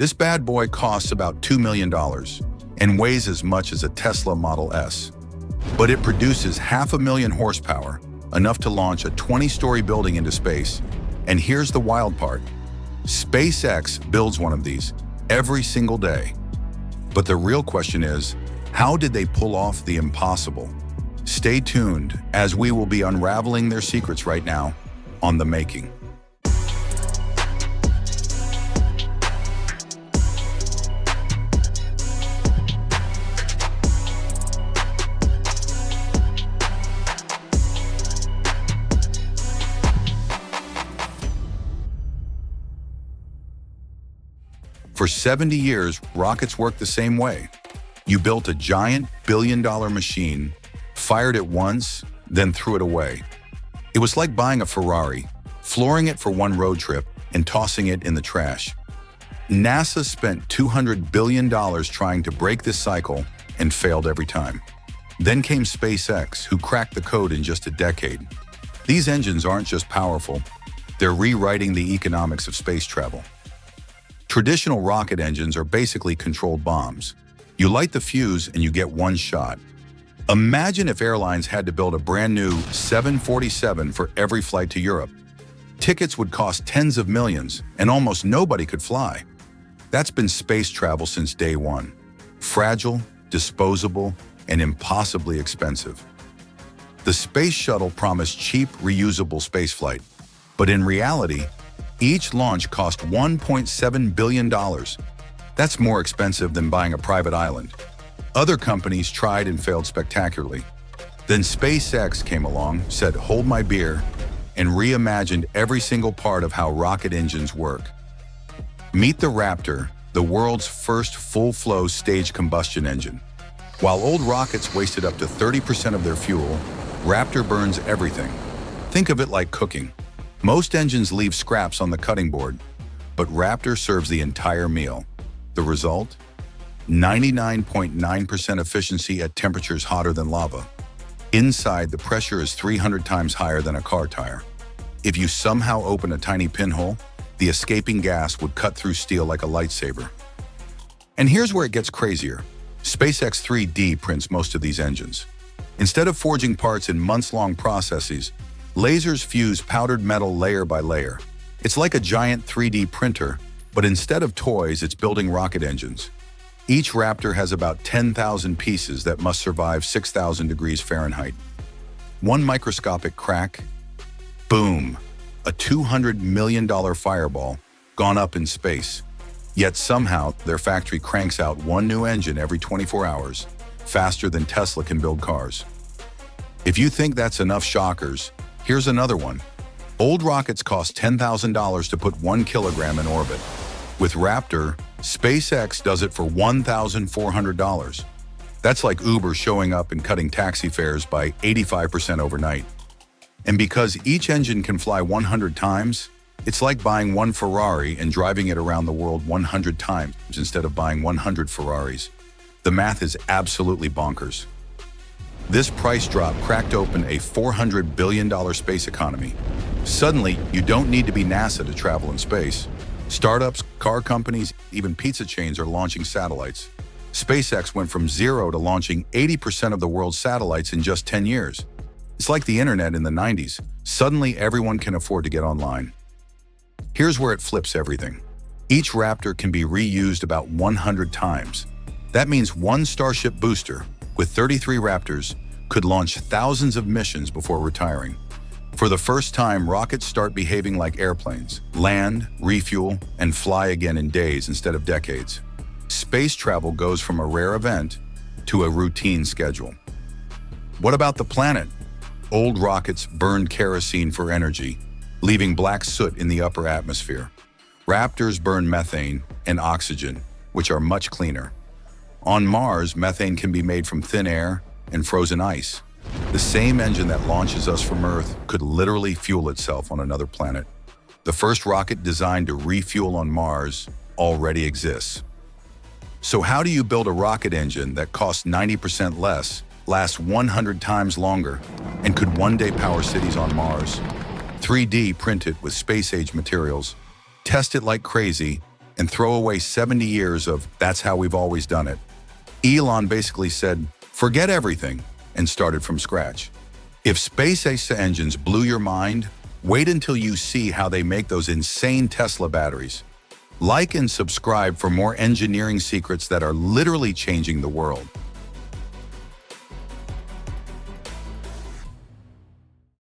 This bad boy costs about $2 million and weighs as much as a Tesla Model S. But it produces 500,000 horsepower, enough to launch a 20-story building into space. And here's the wild part. SpaceX builds one of these every single day. But the real question is, how did they pull off the impossible? Stay tuned, as we will be unraveling their secrets right now on The Making. For 70 years, rockets worked the same way. You built a giant billion-dollar machine, fired it once, then threw it away. It was like buying a Ferrari, flooring it for one road trip, and tossing it in the trash. NASA spent $200 billion trying to break this cycle and failed every time. Then came SpaceX, who cracked the code in just a decade. These engines aren't just powerful, they're rewriting the economics of space travel. Traditional rocket engines are basically controlled bombs. You light the fuse and you get one shot. Imagine if airlines had to build a brand new 747 for every flight to Europe. Tickets would cost tens of millions, and almost nobody could fly. That's been space travel since day one. Fragile, disposable, and impossibly expensive. The space shuttle promised cheap, reusable spaceflight, but in reality, each launch cost $1.7 billion. That's more expensive than buying a private island. Other companies tried and failed spectacularly. Then SpaceX came along, said, "Hold my beer," and reimagined every single part of how rocket engines work. Meet the Raptor, the world's first full-flow staged combustion engine. While old rockets wasted up to 30% of their fuel, Raptor burns everything. Think of it like cooking. Most engines leave scraps on the cutting board, but Raptor serves the entire meal. The result? 99.9% efficiency at temperatures hotter than lava. Inside, the pressure is 300 times higher than a car tire. If you somehow open a tiny pinhole, the escaping gas would cut through steel like a lightsaber. And here's where it gets crazier. SpaceX 3D prints most of these engines. Instead of forging parts in months-long processes, lasers fuse powdered metal layer by layer. It's like a giant 3D printer, but instead of toys, it's building rocket engines. Each Raptor has about 10,000 pieces that must survive 6,000 degrees Fahrenheit. One microscopic crack, boom, a $200 million fireball gone up in space. Yet somehow, their factory cranks out one new engine every 24 hours, faster than Tesla can build cars. If you think that's enough shockers, here's another one. Old rockets cost $10,000 to put 1 kilogram in orbit. With Raptor, SpaceX does it for $1,400. That's like Uber showing up and cutting taxi fares by 85% overnight. And because each engine can fly 100 times, it's like buying one Ferrari and driving it around the world 100 times instead of buying 100 Ferraris. The math is absolutely bonkers. This price drop cracked open a $400 billion space economy. Suddenly, you don't need to be NASA to travel in space. Startups, car companies, even pizza chains are launching satellites. SpaceX went from zero to launching 80% of the world's satellites in just 10 years. It's like the internet in the 90s. Suddenly, everyone can afford to get online. Here's where it flips everything. Each Raptor can be reused about 100 times. That means one Starship booster, with 33 Raptors, could launch thousands of missions before retiring. For the first time, rockets start behaving like airplanes, land, refuel, and fly again in days instead of decades. Space travel goes from a rare event to a routine schedule. What about the planet? Old rockets burned kerosene for energy, leaving black soot in the upper atmosphere. Raptors burn methane and oxygen, which are much cleaner. On Mars, methane can be made from thin air and frozen ice. The same engine that launches us from Earth could literally fuel itself on another planet. The first rocket designed to refuel on Mars already exists. So how do you build a rocket engine that costs 90% less, lasts 100 times longer, and could one day power cities on Mars? 3D print it with space-age materials, test it like crazy, and throw away 70 years of "that's how we've always done it." Elon basically said, forget everything, and started from scratch. If SpaceX engines blew your mind, wait until you see how they make those insane Tesla batteries. Like and subscribe for more engineering secrets that are literally changing the world.